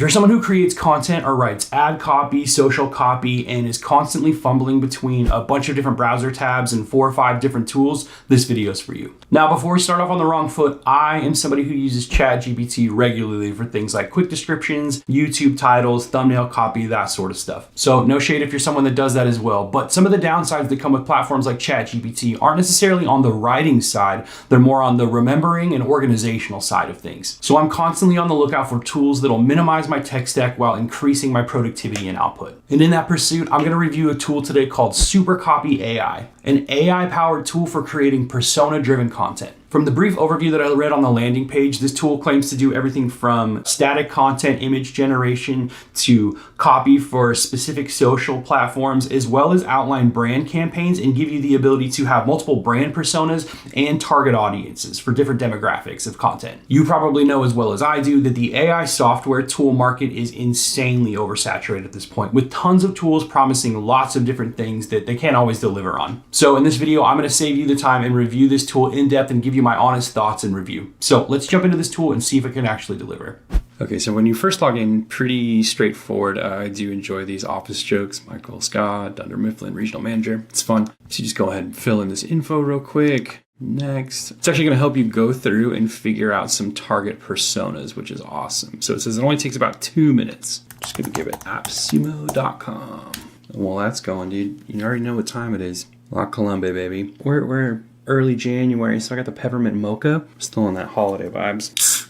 you're someone who creates content or writes ad copy, social copy, and is constantly fumbling between a bunch of different browser tabs and 4 or 5 different tools, this video is for you. Now, before we start off on the wrong foot, I am somebody who uses ChatGPT regularly for things like quick descriptions, YouTube titles, thumbnail copy, that sort of stuff. So no shade if you're someone that does that as well, but some of the downsides that come with platforms like ChatGPT aren't necessarily on the writing side, they're more on the remembering and organizational side of things. So I'm constantly on the lookout for tools that'll minimize my tech stack while increasing my productivity and output. And in that pursuit, I'm gonna review a tool today called SuperCopy AI, an AI-powered tool for creating persona-driven content. From the brief overview that I read on the landing page, this tool claims to do everything from static content image generation to copy for specific social platforms, as well as outline brand campaigns and give you the ability to have multiple brand personas and target audiences for different demographics of content. You probably know as well as I do that the AI software tool market is insanely oversaturated at this point, with tons of tools promising lots of different things that they can't always deliver on. So in this video, I'm going to save you the time and review this tool in depth and give you my honest thoughts and review. So let's jump into this tool and see if it can actually deliver. Okay, so when you first log in, pretty straightforward. I do enjoy these office jokes. Michael Scott, Dunder Mifflin, regional manager. It's fun. So you just go ahead and fill in this info real quick. Next. It's actually going to help you go through and figure out some target personas, which is awesome. So it says it only takes about 2 minutes. Just going to give it appsumo.com. Well, that's going, dude. You already know what time it is. La Colombe, baby. We're early January, so I got the peppermint mocha. Still on that holiday vibes.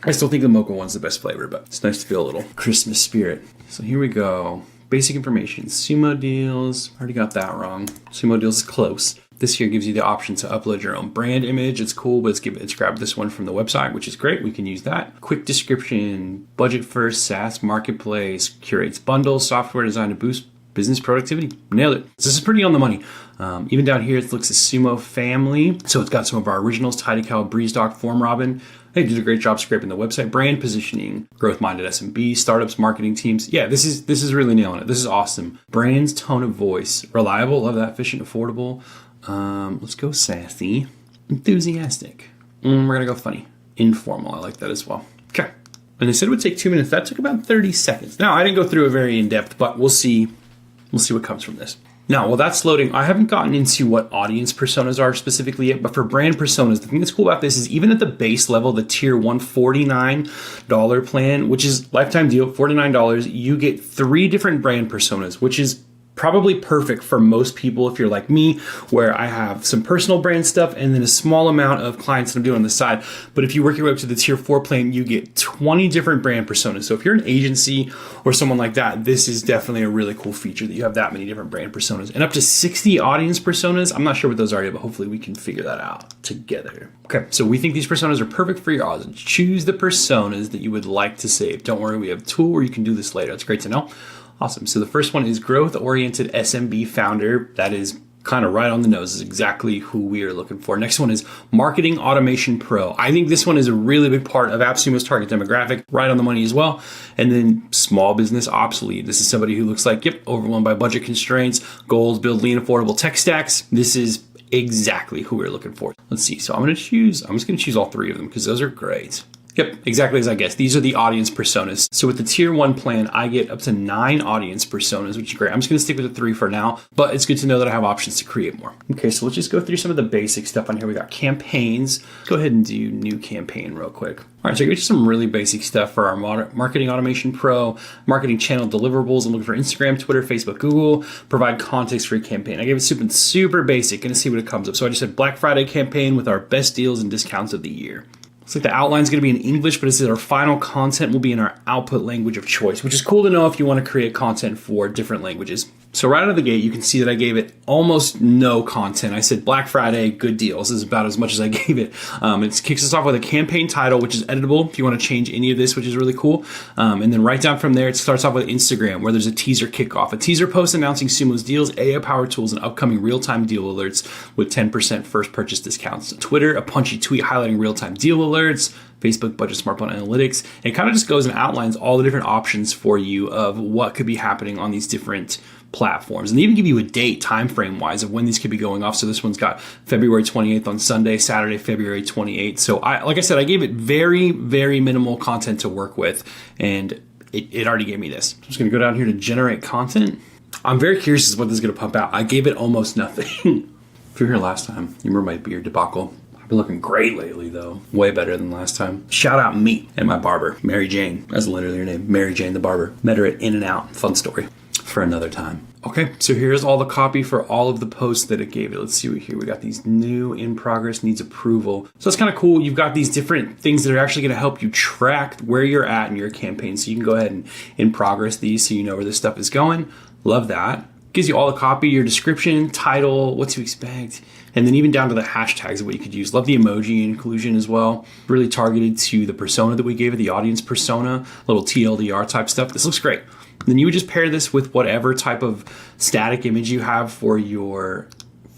I still think the mocha one's the best flavor, but it's nice to feel a little Christmas spirit. So here we go. Basic information. Sumo deals. Already got that wrong. Sumo deals is close. This here gives you the option to upload your own brand image. It's cool, but it's grabbed this one from the website, which is great. We can use that. Quick description, budget first, SaaS marketplace, curates bundles, software designed to boost business productivity. Nailed it. So this is pretty on the money. Even down here, it looks at Sumo family. So it's got some of our originals, Tidy Cow, Breeze Doc, Form Robin. They did a great job scraping the website. Brand positioning, growth-minded SMB, startups, marketing teams. Yeah, this is really nailing it. This is awesome. Brands, tone of voice, reliable, love that, efficient, affordable. Let's go sassy, enthusiastic. We're gonna go funny, informal. I like that as well. Okay. And they said it would take 2 minutes. That took about 30 seconds. Now I didn't go through it very in depth, but we'll see. We'll see what comes from this. Now, while that's loading, I haven't gotten into what audience personas are specifically yet, but for brand personas, the thing that's cool about this is even at the base level, the tier $149 plan, which is lifetime deal, $49, you get 3 different brand personas, which is probably perfect for most people if you're like me, where I have some personal brand stuff and then a small amount of clients that I'm doing on the side. But if you work your way up to the tier 4 plan, you get 20 different brand personas. So if you're an agency or someone like that, this is definitely a really cool feature that you have that many different brand personas and up to 60 audience personas. I'm not sure what those are yet, but hopefully we can figure that out together. Okay, so we think these personas are perfect for your audience. Choose the personas that you would like to save. Don't worry, we have a tool where you can do this later. It's great to know. Awesome. So the first one is growth-oriented SMB founder. That is kind of right on the nose. Is exactly who we are looking for. Next one is marketing automation pro. I think this one is a really big part of AppSumo's target demographic, right on the money as well. And then small business ops lead. This is somebody who looks like, yep, overwhelmed by budget constraints, goals, build lean, affordable tech stacks. This is exactly who we're looking for. Let's see. So I'm just going to choose all 3 of them because those are great. Yep, exactly as I guessed. These are the audience personas. So with the tier 1 plan, I get up to 9 audience personas, which is great. I'm just going to stick with the 3 for now, but it's good to know that I have options to create more. Okay, so let's just go through some of the basic stuff on here. We got campaigns. Go ahead and do new campaign real quick. All right, so I get you some really basic stuff for our marketing automation pro, marketing channel deliverables. I'm looking for Instagram, Twitter, Facebook, Google, provide context for your campaign. I gave it super basic, gonna see what it comes up. So I just said Black Friday campaign with our best deals and discounts of the year. Looks like the outline is going to be in English, but it says our final content will be in our output language of choice, which is cool to know if you want to create content for different languages. So right out of the gate, you can see that I gave it almost no content. I said Black Friday, good deals. This is about as much as I gave it. It kicks us off with a campaign title, which is editable if you want to change any of this, which is really cool. And then right down from there, it starts off with Instagram, where there's a teaser kickoff. A teaser post announcing Sumo's deals, AI-powered tools, and upcoming real-time deal alerts with 10% first purchase discounts. Twitter, a punchy tweet highlighting real-time deal alerts. Facebook budget smartphone analytics. It kind of just goes and outlines all the different options for you of what could be happening on these different platforms. And they even give you a date time frame wise of when these could be going off. So this one's got February 28th on Sunday, Saturday, February 28th. So like I said, I gave it very, very minimal content to work with, and it already gave me this. I'm just going to go down here to generate content. I'm very curious as to what this is going to pump out. I gave it almost nothing. If you're here last time, you remember my beard debacle. I've been looking great lately, though. Way better than last time. Shout out me and my barber, Mary Jane. That's literally her name, Mary Jane the barber. Met her at In-N-Out. Fun story for another time. Okay, so here's all the copy for all of the posts that it gave it. Let's see what here. We got these new in progress, needs approval. So that's kind of cool. You've got these different things that are actually going to help you track where you're at in your campaign. So you can go ahead and in progress these so you know where this stuff is going. Love that. Gives you all the copy, your description, title, what to expect, and then even down to the hashtags of what you could use. Love the emoji inclusion as well. Really targeted to the persona that we gave it, the audience persona, little TLDR type stuff. This looks great. And then you would just pair this with whatever type of static image you have for your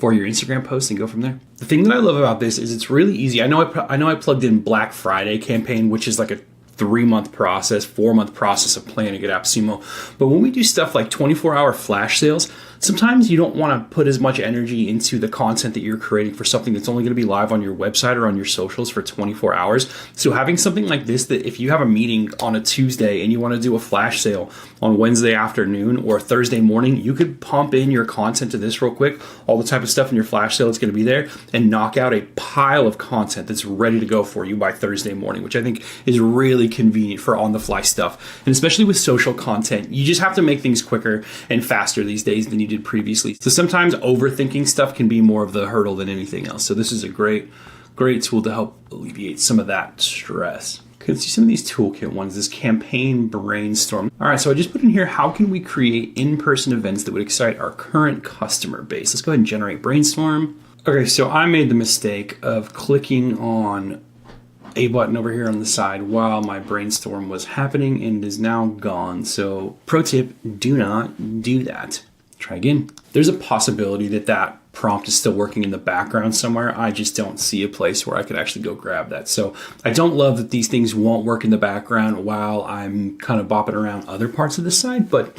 Instagram post and go from there. The thing that I love about this is it's really easy. I know I plugged in Black Friday campaign, which is like a 3-month process, 4-month process of planning at AppSumo. But when we do stuff like 24-hour flash sales, sometimes you don't want to put as much energy into the content that you're creating for something that's only going to be live on your website or on your socials for 24 hours. So having something like this, that if you have a meeting on a Tuesday and you want to do a flash sale on Wednesday afternoon or Thursday morning, you could pump in your content to this real quick, all the type of stuff in your flash sale that's going to be there, and knock out a pile of content that's ready to go for you by Thursday morning, which I think is really convenient for on-the-fly stuff. And especially with social content, you just have to make things quicker and faster these days than you did previously. So sometimes overthinking stuff can be more of the hurdle than anything else. So this is a great tool to help alleviate some of that stress. Okay, let's see some of these toolkit ones. This campaign brainstorm. All right, so I just put in here, how can we create in-person events that would excite our current customer base? Let's go ahead and generate brainstorm. Okay, so I made the mistake of clicking on a button over here on the side while my brainstorm was happening, and it is now gone. So pro tip, do not do that. Try again. There's a possibility that prompt is still working in the background somewhere. I just don't see a place where I could actually go grab that. So I don't love that these things won't work in the background while I'm kind of bopping around other parts of the site, but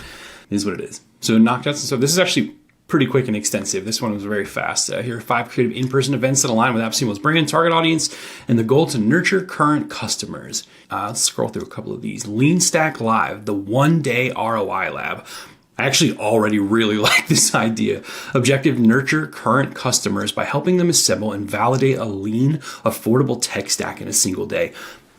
it is what it is. So knockouts. So this is actually pretty quick and extensive. This one was very fast. Here are 5 creative in-person events that align with AppSumo's brand, target audience, and the goal to nurture current customers. Let's scroll through a couple of these. Lean Stack Live, the one-day ROI lab. I actually already really like this idea. Objective, nurture current customers by helping them assemble and validate a lean, affordable tech stack in a single day.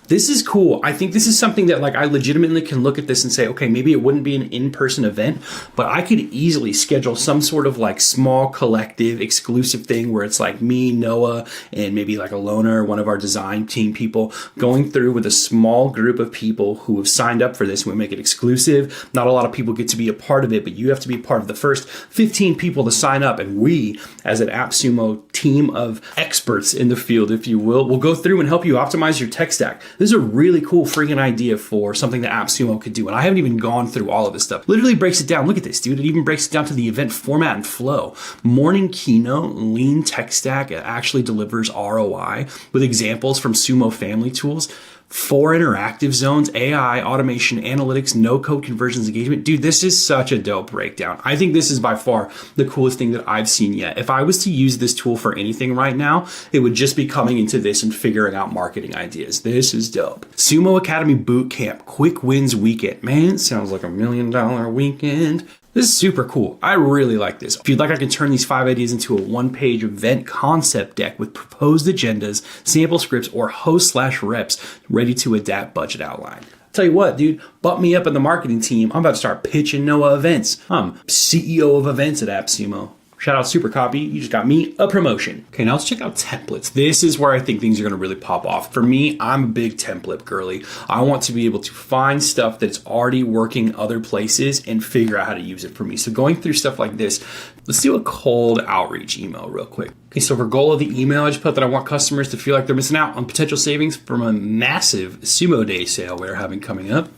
This is cool. I think this is something that I legitimately can look at this and say, okay, maybe it wouldn't be an in-person event, but I could easily schedule some sort of small collective exclusive thing where it's me, Noah, and maybe a loner, one of our design team people going through with a small group of people who have signed up for this. We make it exclusive. Not a lot of people get to be a part of it, but you have to be part of the first 15 people to sign up. And we, as an AppSumo team of experts in the field, if you will go through and help you optimize your tech stack. This is a really cool freaking idea for something that AppSumo could do. And I haven't even gone through all of this stuff. Literally breaks it down. Look at this, dude. It even breaks it down to the event format and flow. Morning keynote, lean tech stack. It actually delivers ROI with examples from Sumo family tools. 4 interactive zones, AI, automation, analytics, no-code conversions, engagement. Dude, this is such a dope breakdown. I think this is by far the coolest thing that I've seen yet. If I was to use this tool for anything right now, it would just be coming into this and figuring out marketing ideas. This is dope. Sumo Academy Bootcamp, quick wins weekend. Man, it sounds like $1 million weekend. This is super cool. I really like this. If you'd like, I can turn these 5 ideas into a 1-page event concept deck with proposed agendas, sample scripts, or host/reps ready to adapt budget outline. Tell you what, dude, bump me up in the marketing team. I'm about to start pitching Noah events. I'm CEO of events at AppSumo. Shout out SuperCopy, you just got me a promotion. Okay, now let's check out templates. This is where I think things are gonna really pop off. For me, I'm a big template girly. I want to be able to find stuff that's already working other places and figure out how to use it for me. So going through stuff like this, let's do a cold outreach email real quick. Okay, so for goal of the email, I just put that I want customers to feel like they're missing out on potential savings from a massive Sumo Day sale we're having coming up.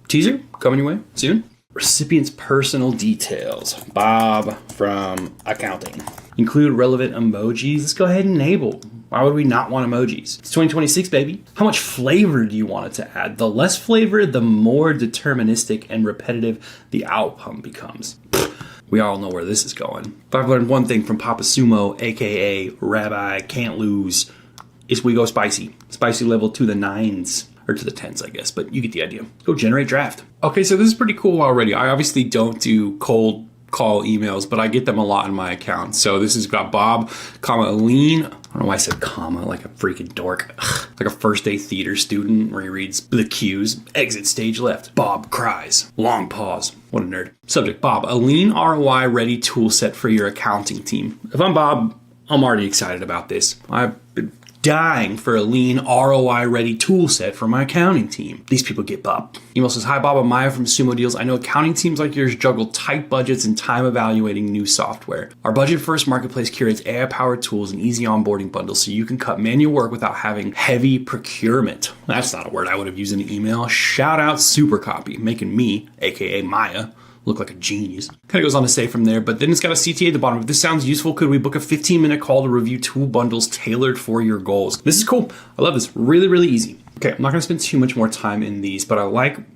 Teaser coming your way soon. Recipient's personal details. Bob from accounting. Include relevant emojis. Let's go ahead and enable. Why would we not want emojis? It's 2026, baby. How much flavor do you want it to add? The less flavor, the more deterministic and repetitive the outcome becomes. We all know where this is going. If I've learned one thing from AppSumo, aka Rabbi Can't Lose, is we go spicy. Spicy level to the 9s. Or to the 10s, I guess, but you get the idea. Go generate draft. Okay, so this is pretty cool already. I obviously don't do cold call emails, but I get them a lot in my account. So this has got Bob, Aline. I don't know why I said comma like a freaking dork. Like a first day theater student where he reads the cues. Exit stage left. Bob cries. Long pause. What a nerd. Subject, Bob, a lean ROI ready tool set for your accounting team. If I'm Bob, I'm already excited about this. I've been dying for a lean ROI ready tool set for my accounting team. These people get Bob. Email says, hi Bob, I'm Maya from Sumo Deals. I know accounting teams like yours juggle tight budgets and time evaluating new software. Our budget first marketplace curates AI powered tools and easy onboarding bundles so you can cut manual work without having heavy procurement. That's not a word I would have used in an email. Shout out SuperCopy, making me, aka Maya, look like a genius. Kind of goes on to say from there, but then it's got a CTA at the bottom. If this sounds useful, could we book a 15-minute call to review tool bundles tailored for your goals? This is cool. I love this. Really, really easy. Okay, I'm not gonna spend too much more time in these, but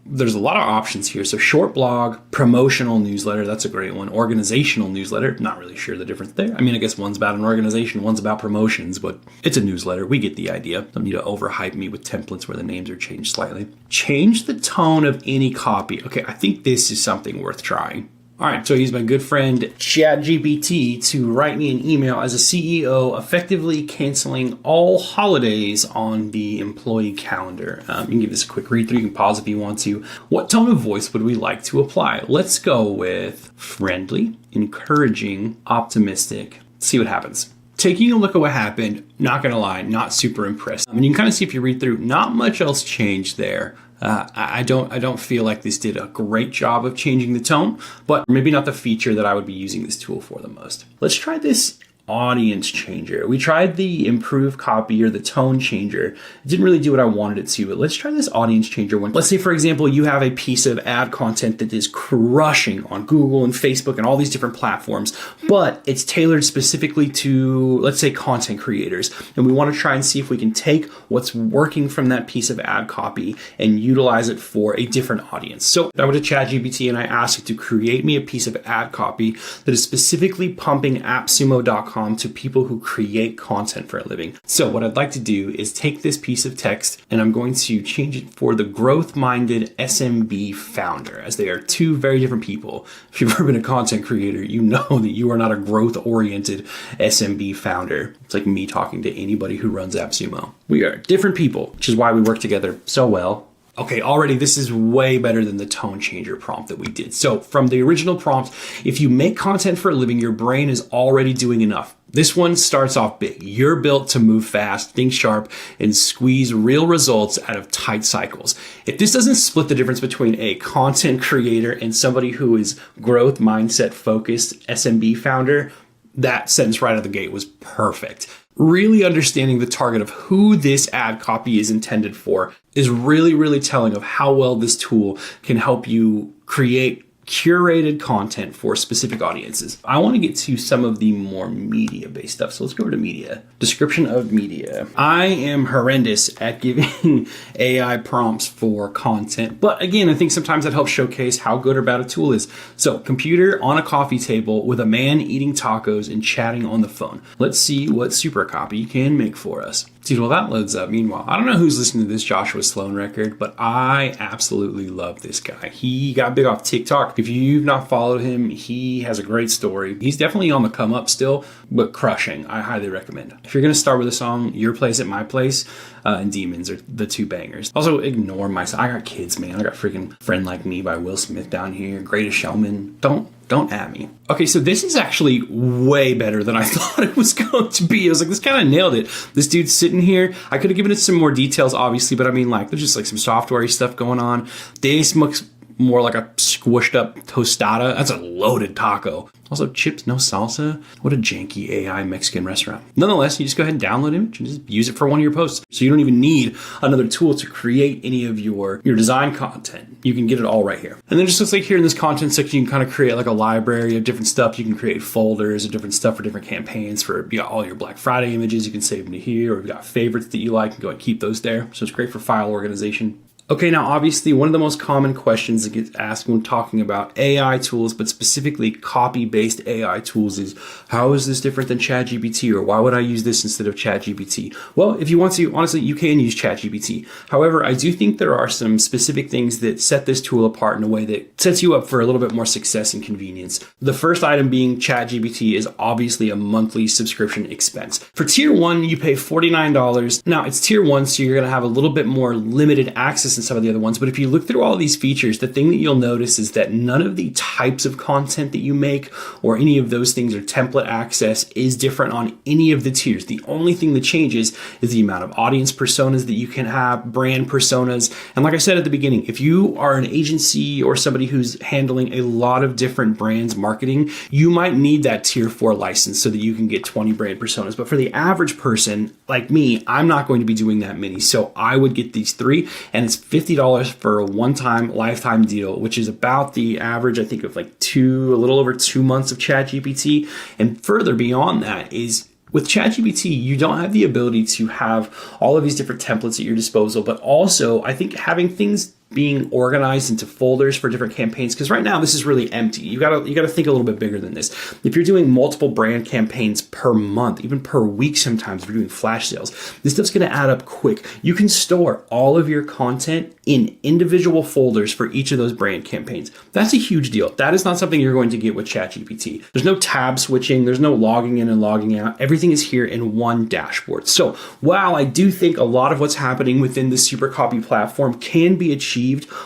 there's a lot of options here. So short blog, promotional newsletter, that's a great one. Organizational newsletter, not really sure the difference there. I mean, I guess one's about an organization, one's about promotions, but it's a newsletter. We get the idea. Don't need to overhype me with templates where the names are changed slightly. Change the tone of any copy. Okay, I think this is something worth trying. All right, so I use my good friend ChatGPT to write me an email as a CEO, effectively canceling all holidays on the employee calendar. You can give this a quick read through. You can pause if you want to. What tone of voice would we like to apply? Let's go with friendly, encouraging, optimistic. See what happens. Taking a look at what happened, not gonna lie, not super impressed. And you can kind of see if you read through, not much else changed there. I don't feel like this did a great job of changing the tone, but maybe not the feature that I would be using this tool for the most. Let's try this audience changer. We tried the improve copy or the tone changer. It didn't really do what I wanted it to, but let's try this audience changer one. Let's say, for example, you have a piece of ad content that is crushing on Google and Facebook and all these different platforms, but it's tailored specifically to, let's say, content creators. And we want to try and see if we can take what's working from that piece of ad copy and utilize it for a different audience. So I went to ChatGPT and I asked it to create me a piece of ad copy that is specifically pumping AppSumo.com to people who create content for a living. So what I'd like to do is take this piece of text and I'm going to change it for the growth-minded SMB founder, as they are two very different people. If you've ever been a content creator, you know that you are not a growth-oriented SMB founder. It's like me talking to anybody who runs AppSumo. We are different people, which is why we work together so well. Okay, already this is way better than the tone changer prompt that we did. So from the original prompt, if you make content for a living, your brain is already doing enough. This one starts off big. You're built to move fast, think sharp, and squeeze real results out of tight cycles. If this doesn't split the difference between a content creator and somebody who is growth mindset focused SMB founder, that sentence right out of the gate was perfect. Really understanding the target of who this ad copy is intended for is really, really telling of how well this tool can help you create curated content for specific audiences. I want to get to some of the more media-based stuff. So let's go over to media. Description of media. I am horrendous at giving AI prompts for content, but again, I think sometimes that helps showcase how good or bad a tool is. So computer on a coffee table with a man eating tacos and chatting on the phone. Let's see what SuperCopy can make for us. Dude, well, that loads up. Meanwhile, I don't know who's listening to this Joshua Sloan record, but I absolutely love this guy. He got big off TikTok. If you've not followed him, he has a great story. He's definitely on the come up still, but crushing. I highly recommend. If you're going to start with a song, Your Place at My Place and Demons are the two bangers. Also, ignore myself. I got kids, man. I got freaking Friend Like Me by Will Smith down here. Greatest Showman. Don't at me. Okay, so this is actually way better than I thought it was going to be. I was like, this kind of nailed it. This dude's sitting here. I could have given it some more details, obviously, but I mean, like, there's just like some software stuff going on. This looks more like a squished up tostada. That's a loaded taco. Also, chips, no salsa. What a janky AI Mexican restaurant. Nonetheless, you just go ahead and download it and just use it for one of your posts. So you don't even need another tool to create any of your design content. You can get it all right here. And then just looks like here in this content section, you can kind of create like a library of different stuff. You can create folders of different stuff for different campaigns. For you got all your Black Friday images, you can save them to here, or if you got favorites that you like, you can go and keep those there. So it's great for file organization. Okay, now obviously one of the most common questions that gets asked when talking about AI tools, but specifically copy-based AI tools, is how is this different than ChatGPT, or why would I use this instead of ChatGPT? Well, if you want to, honestly, you can use ChatGPT. However, I do think there are some specific things that set this tool apart in a way that sets you up for a little bit more success and convenience. The first item being ChatGPT is obviously a monthly subscription expense. For tier 1, you pay $49. Now, it's tier 1, so you're going to have a little bit more limited access than some of the other ones. But if you look through all these features, the thing that you'll notice is that none of the types of content that you make or any of those things or template access is different on any of the tiers. The only thing that changes is the amount of audience personas that you can have, brand personas. And like I said at the beginning, if you are an agency or somebody who's handling a lot of different brands marketing, you might need that tier 4 license so that you can get 20 brand personas. But for the average person like me, I'm not going to be doing that many. So I would get these 3, and it's $50 for a one-time lifetime deal, which is about the average, I think, of like a little over 2 months of ChatGPT. And further beyond that is with ChatGPT, you don't have the ability to have all of these different templates at your disposal, but also I think having things being organized into folders for different campaigns, because right now this is really empty. You gotta think a little bit bigger than this. If you're doing multiple brand campaigns per month, even per week sometimes, if you're doing flash sales, this stuff's gonna add up quick. You can store all of your content in individual folders for each of those brand campaigns. That's a huge deal. That is not something you're going to get with ChatGPT. There's no tab switching, there's no logging in and logging out. Everything is here in one dashboard. So while I do think a lot of what's happening within the SuperCopy platform can be achieved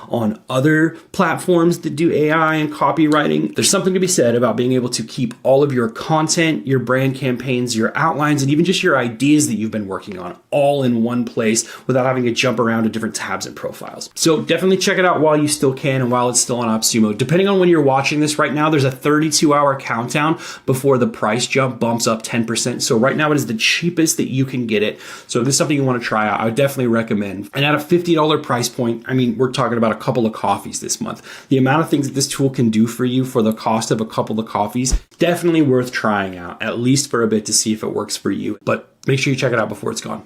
on other platforms that do AI and copywriting, there's something to be said about being able to keep all of your content, your brand campaigns, your outlines, and even just your ideas that you've been working on all in one place without having to jump around to different tabs and profiles. So definitely check it out while you still can and while it's still on AppSumo. Depending on when you're watching this right now, there's a 32-hour countdown before the price jump bumps up 10%. So right now it is the cheapest that you can get it. So if this is something you want to try out, I would definitely recommend. And at a $50 price point, I mean, we're talking about a couple of coffees this month. The amount of things that this tool can do for you for the cost of a couple of coffees, definitely worth trying out, at least for a bit to see if it works for you. But make sure you check it out before it's gone.